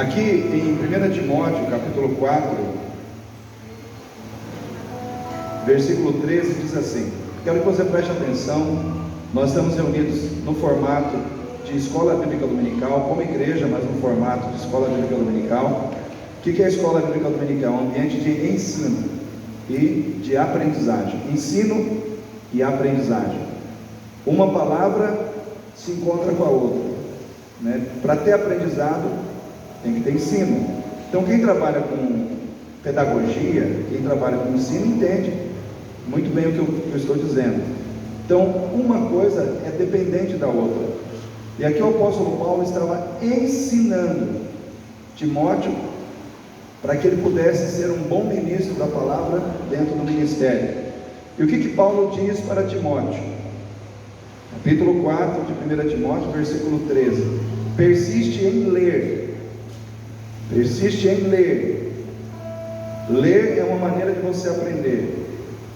Aqui em 1 Timóteo, capítulo 4, versículo 13, diz assim: quero que você preste atenção. Nós estamos reunidos no formato de escola bíblica dominical, como igreja, mas no formato de escola bíblica dominical. O que é a escola bíblica dominical? Um ambiente de ensino e de aprendizagem. Ensino e aprendizagem. Uma palavra se encontra com a outra, né? Para ter aprendizado, tem que ter ensino. Então, quem trabalha com pedagogia, quem trabalha com ensino, entende muito bem o que eu estou dizendo. Então, uma coisa é dependente da outra. E aqui o apóstolo Paulo estava ensinando Timóteo para que ele pudesse ser um bom ministro da palavra dentro do ministério. E o que Paulo diz para Timóteo? Capítulo 4 de 1 Timóteo, versículo 13: persiste em ler. Persiste em ler. Ler é uma maneira de você aprender.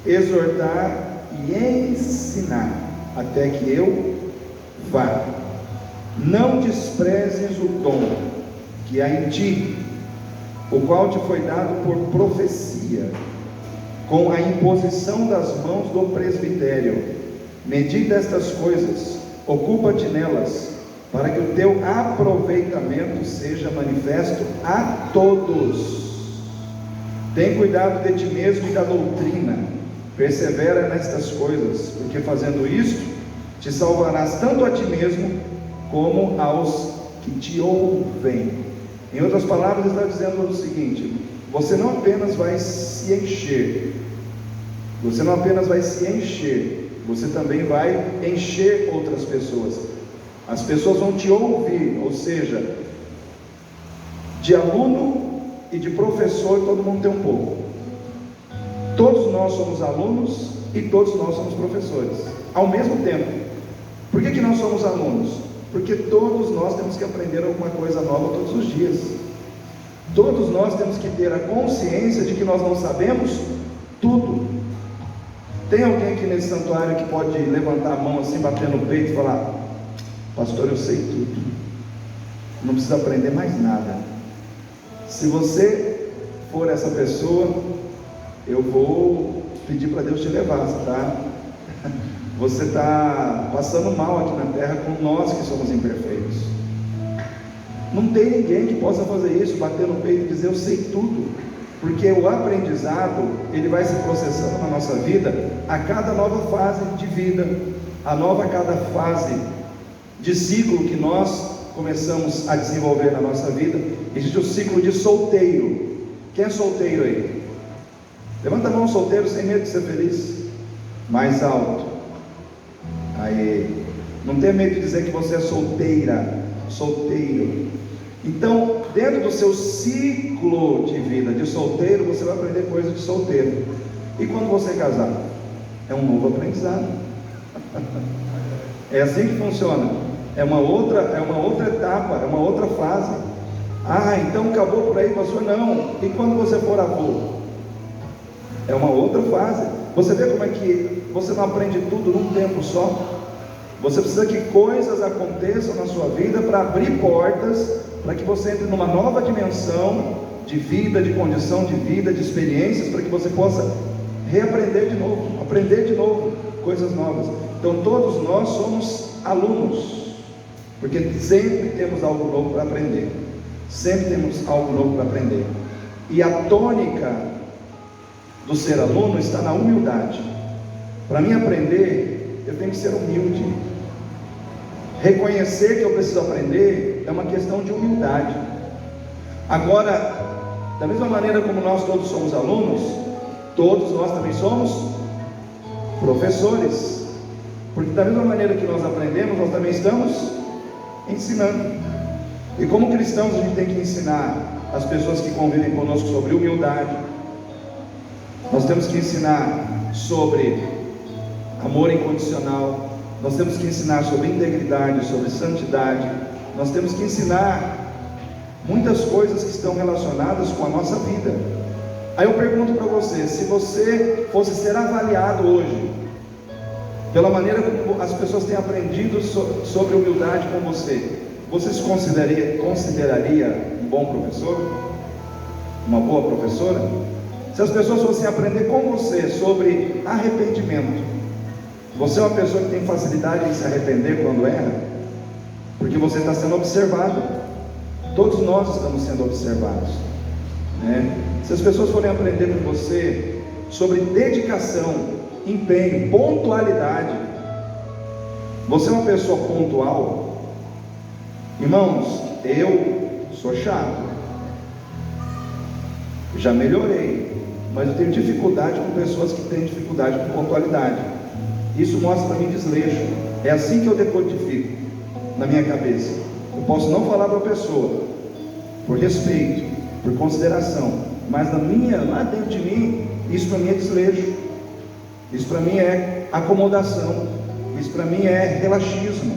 Exortar e ensinar até que eu vá. Não desprezes o dom que há em ti, o qual te foi dado por profecia, com a imposição das mãos do presbitério. Medita estas coisas, ocupa-te nelas, para que o teu aproveitamento seja manifesto a todos. Tem cuidado de ti mesmo e da doutrina, persevera nestas coisas, porque fazendo isto, te salvarás tanto a ti mesmo, como aos que te ouvem. Em outras palavras, está dizendo o seguinte: você não apenas vai se encher, você também vai encher outras pessoas. As pessoas vão te ouvir, ou seja, de aluno e de professor, todo mundo tem um pouco. Todos nós somos alunos e todos nós somos professores, ao mesmo tempo. Por que nós somos alunos? Porque todos nós temos que aprender alguma coisa nova todos os dias. Todos nós temos que ter a consciência de que nós não sabemos tudo. Tem alguém aqui nesse santuário que pode levantar a mão assim, bater no peito e falar: pastor, eu sei tudo, não precisa aprender mais nada? Se você for essa pessoa, eu vou pedir para Deus te levar, tá? Você está passando mal aqui na terra com nós que somos imperfeitos. Não tem ninguém que possa fazer isso, bater no peito e dizer eu sei tudo, porque o aprendizado, ele vai se processando na nossa vida a cada nova fase de vida, a cada fase de ciclo que nós começamos a desenvolver na nossa vida. Existe o ciclo de solteiro. Quem é solteiro aí? Levanta a mão, solteiro, sem medo de ser feliz. Mais alto. Aí, não tenha medo de dizer que você é solteira, solteiro. Então, dentro do seu ciclo de vida de solteiro, você vai aprender coisas de solteiro. E quando você casar? É um novo aprendizado. É assim que funciona. É uma outra etapa, é uma outra fase. Ah, então acabou por aí, pastor? Não. E quando você for avô? É uma outra fase. Você vê como é que você não aprende tudo num tempo só? Você precisa que coisas aconteçam na sua vida para abrir portas, para que você entre numa nova dimensão de vida, de condição de vida, de experiências, para que você possa reaprender de novo, aprender de novo coisas novas. Então todos nós somos alunos, porque sempre temos algo novo para aprender. Sempre temos algo novo para aprender. E a tônica do ser aluno está na humildade. Para mim aprender, eu tenho que ser humilde. Reconhecer que eu preciso aprender é uma questão de humildade. Agora, da mesma maneira como nós todos somos alunos, todos nós também somos professores. Porque da mesma maneira que nós aprendemos, nós também estamos ensinando. E como cristãos, a gente tem que ensinar as pessoas que convivem conosco sobre humildade. Nós temos que ensinar sobre amor incondicional. Nós temos que ensinar sobre integridade, sobre santidade. Nós temos que ensinar muitas coisas que estão relacionadas com a nossa vida. Aí eu pergunto para você: se você fosse ser avaliado hoje pela maneira como as pessoas têm aprendido sobre humildade com você, você se consideraria um bom professor, uma boa professora? Se as pessoas fossem aprender com você sobre arrependimento, você é uma pessoa que tem facilidade em se arrepender quando erra? Porque você está sendo observado. Todos nós estamos sendo observados, né? Se as pessoas forem aprender com você sobre dedicação, empenho, pontualidade, você é uma pessoa pontual? Irmãos, eu sou chato, já melhorei, mas eu tenho dificuldade com pessoas que têm dificuldade com pontualidade. Isso mostra para mim desleixo. É assim que eu decodifico na minha cabeça. Eu posso não falar para a pessoa por respeito, por consideração, mas lá dentro de mim, isso para mim é desleixo, isso para mim é acomodação, isso para mim é relaxismo.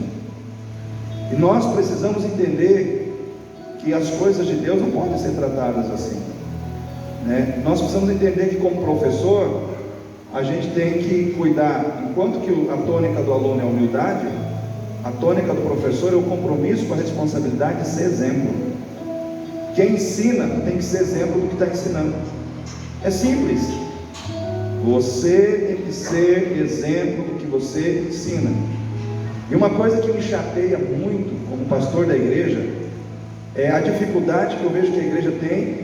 E nós precisamos entender que as coisas de Deus não podem ser tratadas assim, né? Nós precisamos entender que, como professor, a gente tem que cuidar, enquanto que a tônica do aluno é a humildade, a tônica do professor é o compromisso com a responsabilidade de ser exemplo. Quem ensina tem que ser exemplo do que está ensinando. É simples. Você tem que ser exemplo do que você ensina. E uma coisa que me chateia muito como pastor da igreja é a dificuldade que eu vejo que a igreja tem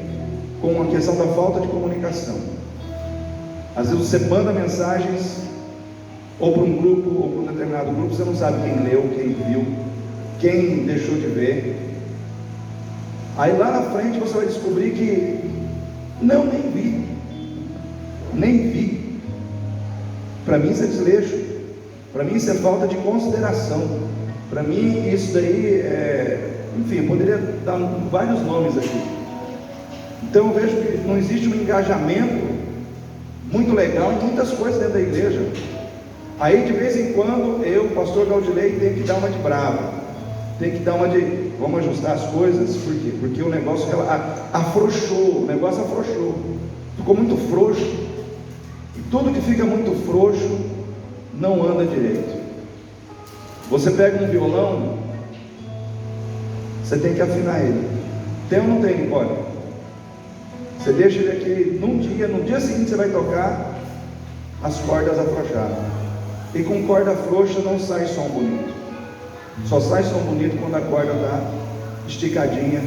com a questão da falta de comunicação. Às vezes você manda mensagens ou para um grupo ou para um determinado grupo, você não sabe quem leu, quem viu, quem deixou de ver. Aí lá na frente você vai descobrir que não, nem vi. Para mim isso é desleixo, para mim isso é falta de consideração, para mim isso daí enfim, eu poderia dar vários nomes aqui. Então eu vejo que não existe um engajamento muito legal em muitas coisas dentro da igreja. Aí de vez em quando eu, pastor Gaudilei, tenho que dar uma de bravo, tem que dar uma de vamos ajustar as coisas. Por quê? Porque o negócio afrouxou, o negócio afrouxou, ficou muito frouxo, e tudo que fica muito frouxo não anda direito. Você pega um violão, você tem que afinar ele. Tem ou não tem, Nicole? Você deixa ele aqui no dia seguinte você vai tocar, as cordas afrouxaram. E com corda frouxa não sai som bonito. Só sai som bonito quando a corda está esticadinha.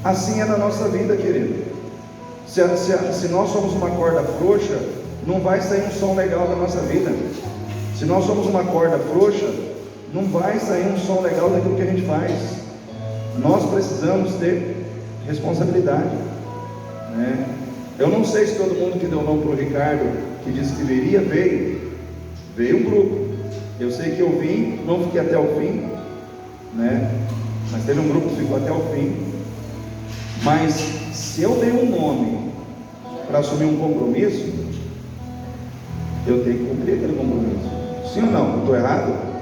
Assim é na nossa vida, querido. Se nós somos uma corda frouxa, não vai sair um som legal da nossa vida. Se nós somos uma corda frouxa, não vai sair um som legal daquilo que a gente faz. Nós precisamos ter responsabilidade, né? Eu não sei se todo mundo que deu nome para o Ricardo, que disse que viria, veio um grupo. Eu sei que eu vim, não fiquei até o fim, né? Mas teve um grupo que ficou até o fim. Mas se eu dei um nome para assumir um compromisso, eu tenho que cumprir aquele compromisso. Sim ou não? Estou errado?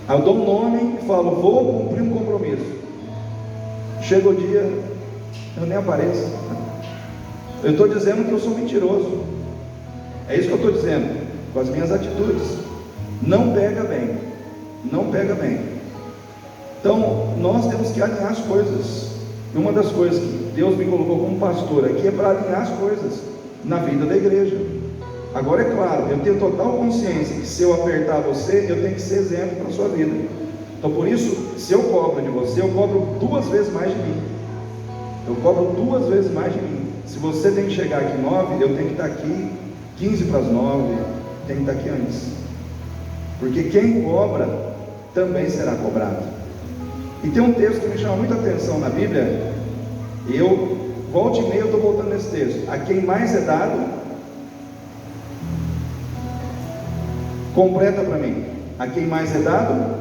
Aí eu dou um nome e falo, vou cumprir um compromisso. Chega o dia, eu nem apareço. Eu estou dizendo que eu sou mentiroso. É isso que eu estou dizendo, com as minhas atitudes. Não pega bem, não pega bem. Então nós temos que alinhar as coisas. E uma das coisas que Deus me colocou como pastor aqui é para alinhar as coisas na vida da igreja. Agora é claro, eu tenho total consciência que se eu apertar você, eu tenho que ser exemplo para a sua vida. Então por isso, se eu cobro de você, eu cobro 2 vezes mais de mim. Eu cobro 2 vezes mais de mim. Se você tem que chegar aqui 9, eu tenho que estar aqui 15 para as 9, tenho que estar aqui antes. Porque quem cobra também será cobrado. E tem um texto que me chama muita atenção na Bíblia. Eu, volta e meia, eu estou voltando nesse texto. A quem mais é dado, completa para mim. A quem mais é dado,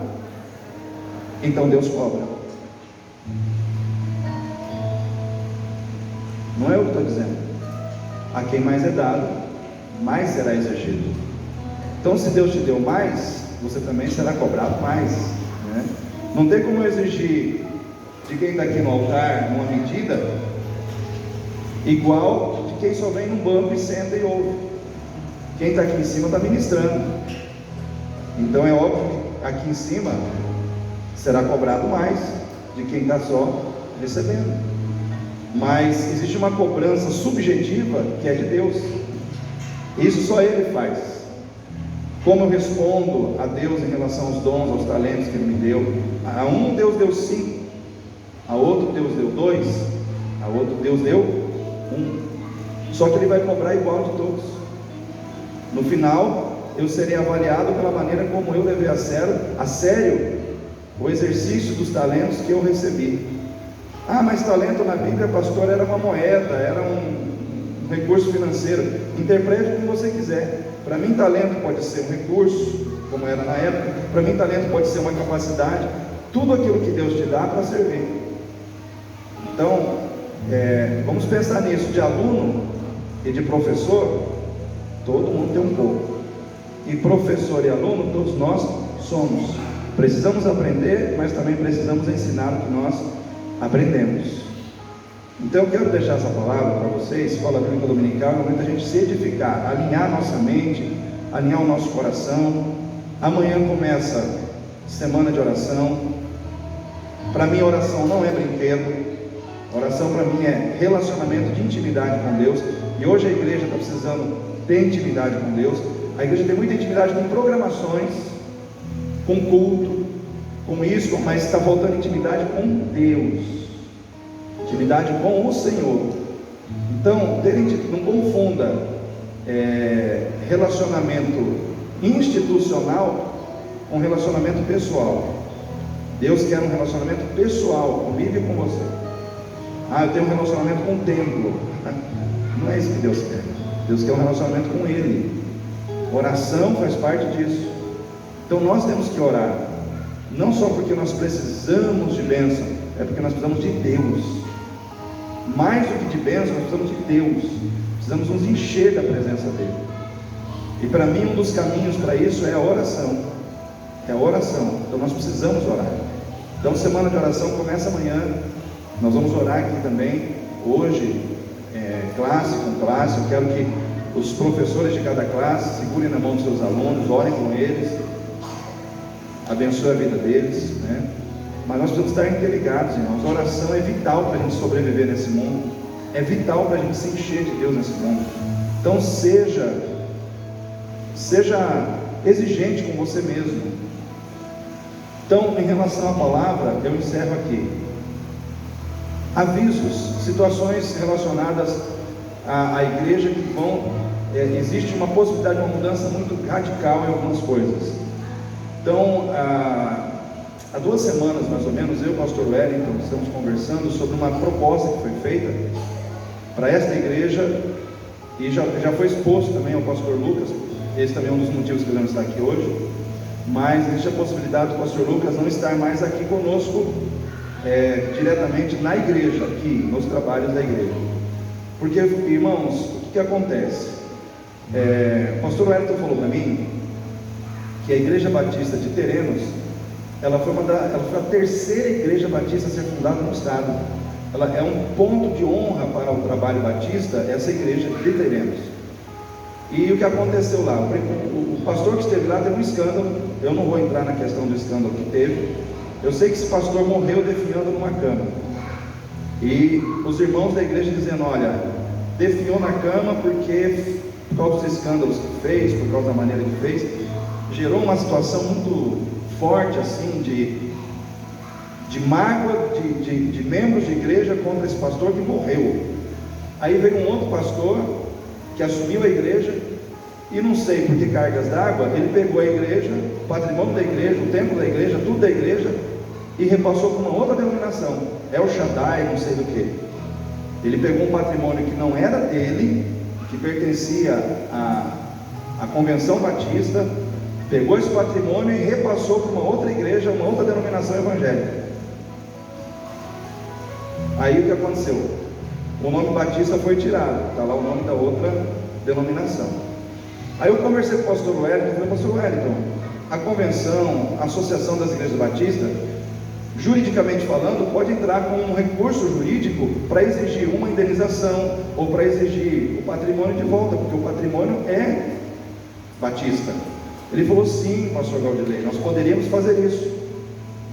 então Deus cobra. Não é o que estou dizendo. A quem mais é dado, mais será exigido. Então se Deus te deu mais, você também será cobrado mais, né? Não tem como eu exigir de quem está aqui no altar uma medida igual de quem só vem num banco e senta e ouve. Quem está aqui em cima está ministrando. Então é óbvio que aqui em cima será cobrado mais de quem está só recebendo. Mas existe uma cobrança subjetiva que é de Deus. Isso só Ele faz. Como eu respondo a Deus em relação aos dons, aos talentos que Ele me deu? A um Deus deu 5, a outro Deus deu 2, a outro Deus deu 1. Só que Ele vai cobrar igual de todos. No final, eu serei avaliado pela maneira como eu levei a sério o exercício dos talentos que eu recebi. Ah, mas talento na Bíblia, pastor, era uma moeda, era um recurso financeiro. Interprete como você quiser. Para mim, talento pode ser um recurso, como era na época. Para mim, talento pode ser uma capacidade. Tudo aquilo que Deus te dá para servir. Então, vamos pensar nisso. De aluno e de professor, todo mundo tem um pouco. E professor e aluno, todos nós somos. Precisamos aprender, mas também precisamos ensinar o que nós aprendemos. Então eu quero deixar essa palavra para vocês. Escola Bíblica Dominical é o momento da gente se edificar, alinhar nossa mente, alinhar o nosso coração. Amanhã começa semana de oração. Para mim, oração não é brinquedo. Oração para mim é relacionamento de intimidade com Deus. E hoje a igreja está precisando ter intimidade com Deus. A igreja tem muita intimidade com programações, com culto, com isso, mas está faltando intimidade com Deus, intimidade com o Senhor. Então, não confunda relacionamento institucional com relacionamento pessoal. Deus quer um relacionamento pessoal comigo e com você. Ah, eu tenho um relacionamento com o templo. Não é isso que Deus quer. Deus quer um relacionamento com Ele. Oração faz parte disso. Então nós temos que orar, não só porque nós precisamos de bênção, é porque nós precisamos de Deus. Mais do que de bênção, nós precisamos de Deus. Precisamos nos encher da presença dEle. E para mim um dos caminhos para isso é a oração. É a oração. Então nós precisamos orar. Então semana de oração começa amanhã. Nós vamos orar aqui também. Hoje, classe com classe. Eu quero que os professores de cada classe segurem na mão dos seus alunos, orem com eles, abençoe a vida deles, né? Mas nós precisamos estar interligados, irmãos. A oração é vital para a gente sobreviver nesse mundo, é vital para a gente se encher de Deus nesse mundo. Então seja exigente com você mesmo. Então, em relação à palavra, eu encerro aqui. Avisos, situações relacionadas à igreja que existe uma possibilidade de uma mudança muito radical em algumas coisas. Então, há 2 semanas mais ou menos, eu e o pastor Wellington estamos conversando sobre uma proposta que foi feita para esta igreja, e já foi exposto também ao pastor Lucas. Esse também é um dos motivos que ele não está aqui hoje, mas existe a possibilidade do pastor Lucas não estar mais aqui conosco diretamente na igreja, aqui nos trabalhos da igreja. Porque, irmãos, o que acontece? O pastor Wellington falou para mim que a Igreja Batista de Terenos, ela foi a terceira igreja batista a ser fundada no estado. Ela é um ponto de honra para o trabalho batista, essa igreja de Terenos. E o que aconteceu lá? O pastor que esteve lá teve um escândalo. Eu não vou entrar na questão do escândalo que teve. Eu sei que esse pastor morreu definhando numa cama. E os irmãos da igreja dizendo: olha, definhou na cama porque, por causa dos escândalos que fez, por causa da maneira que fez, gerou uma situação muito forte assim de mágoa de membros de igreja contra esse pastor que morreu. Aí veio um outro pastor que assumiu a igreja, e não sei por que cargas d'água, ele pegou a igreja, o patrimônio da igreja, o templo da igreja, tudo da igreja, e repassou para uma outra denominação, El Shaddai, não sei do que. Ele pegou um patrimônio que não era dele, que pertencia à Convenção Batista, pegou esse patrimônio e repassou para uma outra igreja, uma outra denominação evangélica. Aí o que aconteceu? O nome Batista foi tirado, está lá o nome da outra denominação. Aí eu conversei com o pastor Wellington, falei: pastor Wellington, a convenção, a associação das igrejas batistas, juridicamente falando, pode entrar com um recurso jurídico para exigir uma indenização ou para exigir o patrimônio de volta, porque o patrimônio é batista. Ele falou: sim, pastor Galdilei, nós poderíamos fazer isso,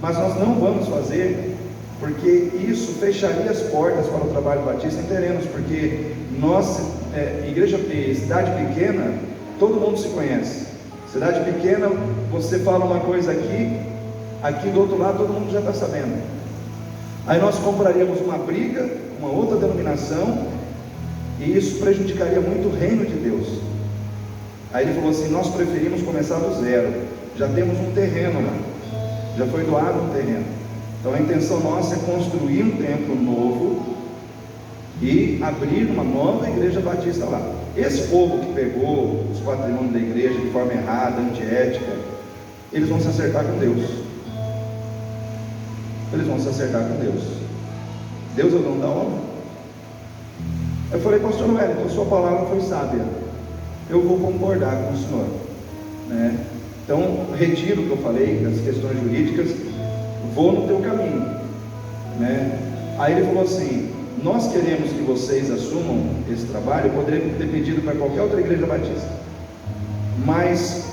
mas nós não vamos fazer, porque isso fecharia as portas para o trabalho batista em Terenos, porque nós, igreja, cidade pequena, todo mundo se conhece. Cidade pequena, você fala uma coisa aqui do outro lado todo mundo já está sabendo. Aí nós compraríamos uma briga, uma outra denominação, e isso prejudicaria muito o reino de Deus. Aí ele falou assim: nós preferimos começar do zero, já temos um terreno lá, já foi doado um terreno. Então a intenção nossa é construir um templo novo e abrir uma nova igreja batista lá. Esse povo que pegou os patrimônios da igreja de forma errada, antiética, eles vão se acertar com Deus. Eles vão se acertar com Deus. Deus é o dono da obra. Eu falei: pastor Wellington, sua palavra foi sábia, eu vou concordar com o senhor, né? Então retiro o que eu falei das questões jurídicas, vou no teu caminho, né? Aí ele falou assim: nós queremos que vocês assumam esse trabalho. Eu poderia ter pedido para qualquer outra igreja batista, mas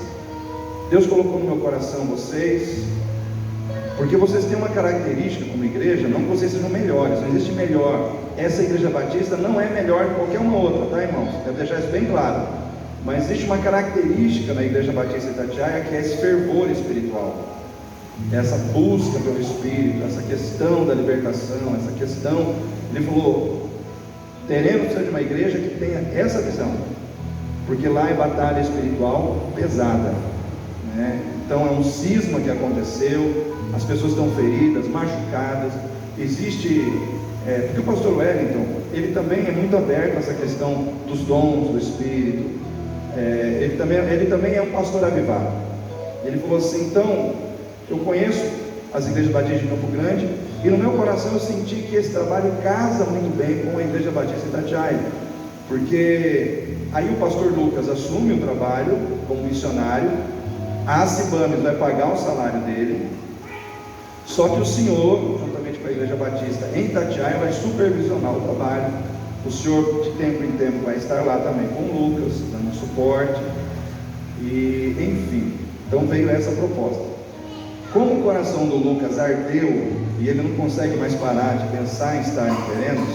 Deus colocou no meu coração vocês, porque vocês têm uma característica como igreja, não que vocês sejam melhores, não existe melhor. Essa igreja batista não é melhor que qualquer uma outra, tá, irmãos? Quero deixar isso bem claro. Mas existe uma característica na igreja batista de Itatiaia, que é esse fervor espiritual, essa busca pelo Espírito, essa questão da libertação, essa questão. Ele falou: Terenos precisa de uma igreja que tenha essa visão, porque lá é batalha espiritual pesada, né? Então é um cisma que aconteceu, as pessoas estão feridas, machucadas. Existe, porque o pastor Wellington, ele também é muito aberto a essa questão dos dons do Espírito. Ele também é um pastor avivado. Ele falou assim: então, eu conheço as igrejas batistas de Campo Grande, e no meu coração eu senti que esse trabalho casa muito bem com a igreja batista de Itatiaia, porque aí o pastor Lucas assume o trabalho como missionário, a Cibames vai pagar o salário dele, só que o senhor, juntamente com a igreja batista em Itatiaia, vai supervisionar o trabalho. O senhor de tempo em tempo vai estar lá também com o Lucas, dando suporte, e enfim, então veio essa proposta. Como o coração do Lucas ardeu e ele não consegue mais parar de pensar em estar em Terenos,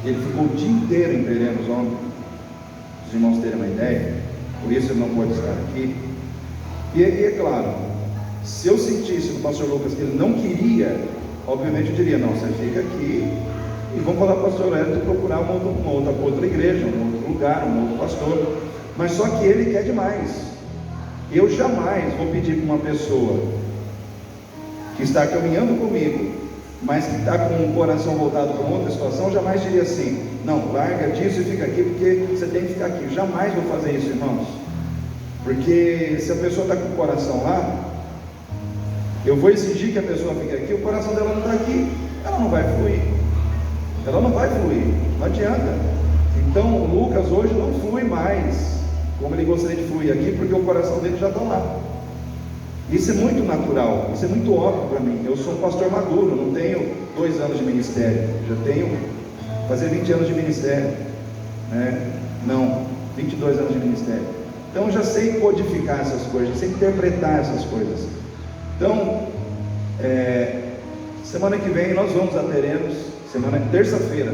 ele ficou o dia inteiro em Terenos ontem, os irmãos terem uma ideia, por isso ele não pode estar aqui. E é claro, se eu sentisse do pastor Lucas que ele não queria, obviamente eu diria: não, você fica aqui e vamos falar para o pastor Wellington procurar uma outra igreja, um outro lugar, um outro pastor. Mas só que ele quer demais. Eu jamais vou pedir para uma pessoa que está caminhando comigo, mas que está com o coração voltado para outra situação, jamais diria assim: não, larga disso e fica aqui, porque você tem que ficar aqui. Jamais vou fazer isso, irmãos, porque se a pessoa está com o coração lá, eu vou exigir que a pessoa fique aqui, o coração dela não está aqui, ela não vai fluir, não adianta. Então o Lucas hoje não flui mais como ele gostaria de fluir aqui, porque o coração dele já está lá. Isso é muito natural, isso é muito óbvio para mim. Eu sou um pastor maduro, não tenho 2 anos de ministério, já tenho fazer 20 anos de ministério, né? Não, 22 anos de ministério. Então eu já sei codificar essas coisas, já sei interpretar essas coisas. Então, semana que vem nós vamos a Terenos, terça-feira,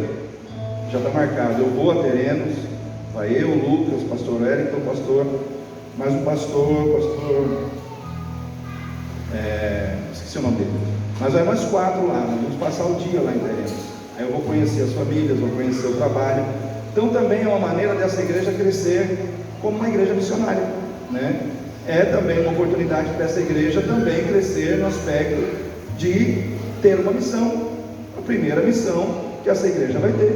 já está marcado. Eu vou a Terenos, vai eu, o Lucas, pastor Wellington, mais um pastor, esqueci o nome dele, mas vai mais 4 lá. Nós vamos passar o dia lá em Terenos. Aí eu vou conhecer as famílias, vou conhecer o trabalho. Então também é uma maneira dessa igreja crescer como uma igreja missionária, né? É também uma oportunidade para essa igreja também crescer no aspecto de ter uma missão, a primeira missão que essa igreja vai ter.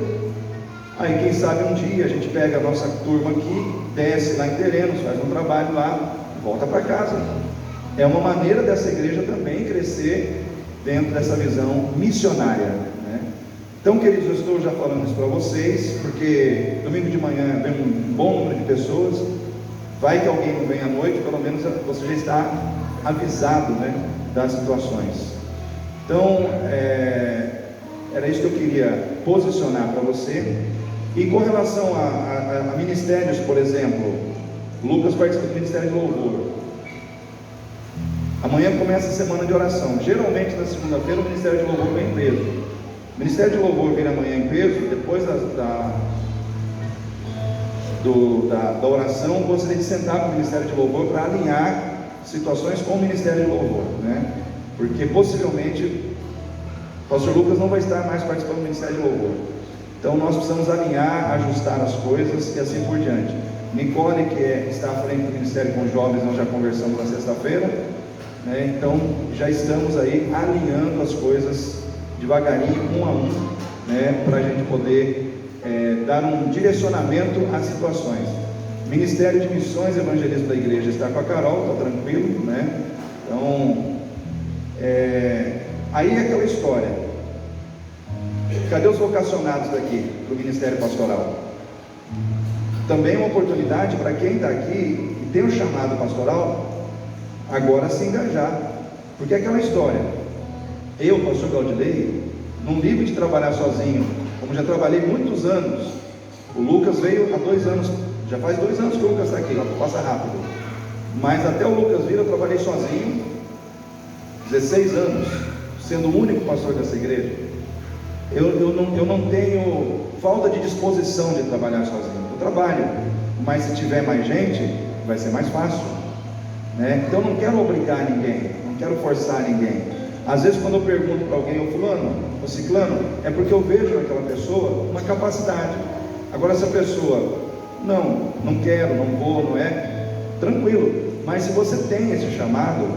Aí quem sabe um dia a gente pega a nossa turma aqui, desce lá em Terenos, faz um trabalho lá, volta para casa. É uma maneira dessa igreja também crescer dentro dessa visão missionária, né? Então, queridos, eu estou já falando isso para vocês, porque domingo de manhã vem um bom número de pessoas. Vai que alguém não vem à noite, pelo menos você já está avisado, né, das situações. Então, era isso que eu queria posicionar para você. E com relação a ministérios, por exemplo, Lucas participa do Ministério de Louvor. Amanhã começa a semana de oração. Geralmente na segunda-feira o Ministério de Louvor vem preso. O Ministério de Louvor vira amanhã em peso. Depois da oração, eu gostaria de sentar com o Ministério de Louvor para alinhar situações com o Ministério de Louvor, né? Porque possivelmente o pastor Lucas não vai estar mais participando do Ministério de Louvor. Então nós precisamos alinhar, ajustar as coisas e assim por diante. Nicole, que está à frente do Ministério com Jovens, nós já conversamos na sexta-feira, né? Então já estamos aí alinhando as coisas devagarinho, um a um, né? Para a gente poder dar um direcionamento às situações. Ministério de Missões e Evangelismo da igreja está com a Carol, está tranquilo, né? Então, aí é aquela história. Cadê os vocacionados daqui para o Ministério Pastoral? Também é uma oportunidade para quem está aqui e tem um chamado pastoral, agora se engajar. Porque é aquela história. Eu, pastor Gaudilei, não ligo de trabalhar sozinho, como já trabalhei muitos anos. O Lucas veio há 2 anos, já faz 2 anos que o Lucas está aqui, ó, passa rápido. Mas até o Lucas vir eu trabalhei sozinho, 16 anos, sendo o único pastor dessa igreja. Eu não tenho falta de disposição de trabalhar sozinho. Eu trabalho, mas se tiver mais gente, vai ser mais fácil, né? Então eu não quero obrigar ninguém, não quero forçar ninguém. Às vezes quando eu pergunto para alguém, ô fulano, ô ciclano, é porque eu vejo naquela pessoa uma capacidade. Agora se a pessoa, não quero, não vou, não é, tranquilo. Mas se você tem esse chamado,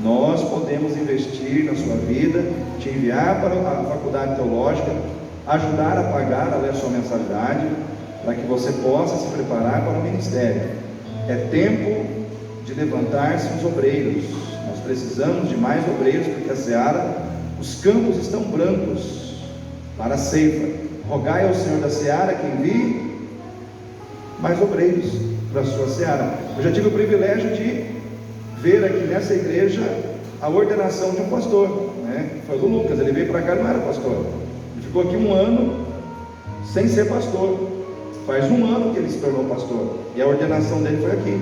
nós podemos investir na sua vida, te enviar para a faculdade teológica, ajudar a pagar a sua mensalidade, para que você possa se preparar para o ministério. É tempo de levantar-se os obreiros. Nós precisamos de mais obreiros, porque a seara, os campos estão brancos para a ceifa. Rogai ao Senhor da seara que envie mais obreiros para a sua seara. Eu já tive o privilégio de ver aqui nessa igreja a ordenação de um pastor, né? Foi do Lucas. Ele veio para cá e não era pastor. Ele ficou aqui 1 ano sem ser pastor. Faz 1 ano que ele se tornou pastor e a ordenação dele foi aqui.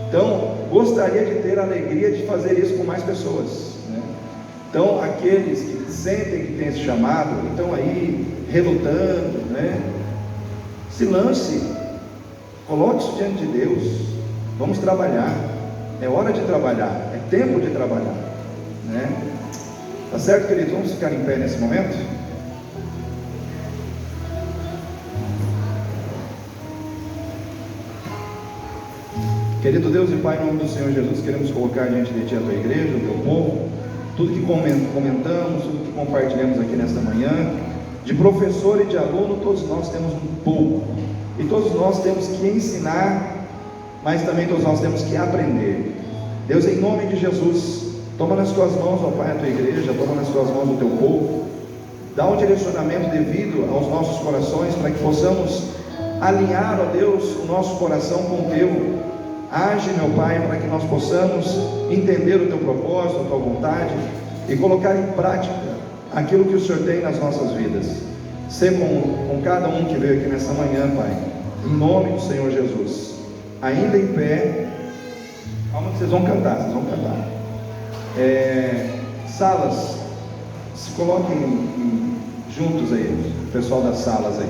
Então, gostaria de ter a alegria de fazer isso com mais pessoas, né? Então, aqueles que sentem que tem esse chamado, que estão aí relutando, né? Se lance, coloque isso diante de Deus. Vamos trabalhar. É hora de trabalhar, é tempo de trabalhar, né? Tá certo, queridos? Vamos ficar em pé nesse momento? Querido Deus e Pai, em nome do Senhor Jesus, queremos colocar diante de Ti a Tua igreja, o Teu povo, tudo que comentamos, tudo que compartilhamos aqui nesta manhã, de professor e de aluno, todos nós temos um pouco, e todos nós temos que ensinar, mas também todos nós temos que aprender. Deus, em nome de Jesus, toma nas Tuas mãos, ó Pai, a Tua igreja, toma nas Tuas mãos o Teu povo, dá um direcionamento devido aos nossos corações, para que possamos alinhar, ó Deus, o nosso coração com o Teu. Age, meu Pai, para que nós possamos entender o Teu propósito, a Tua vontade e colocar em prática aquilo que o Senhor tem nas nossas vidas. Ser com cada um que veio aqui nessa manhã, Pai, em nome do Senhor Jesus. Ainda em pé, calma que vocês vão cantar, salas, se coloquem juntos aí, o pessoal das salas aí.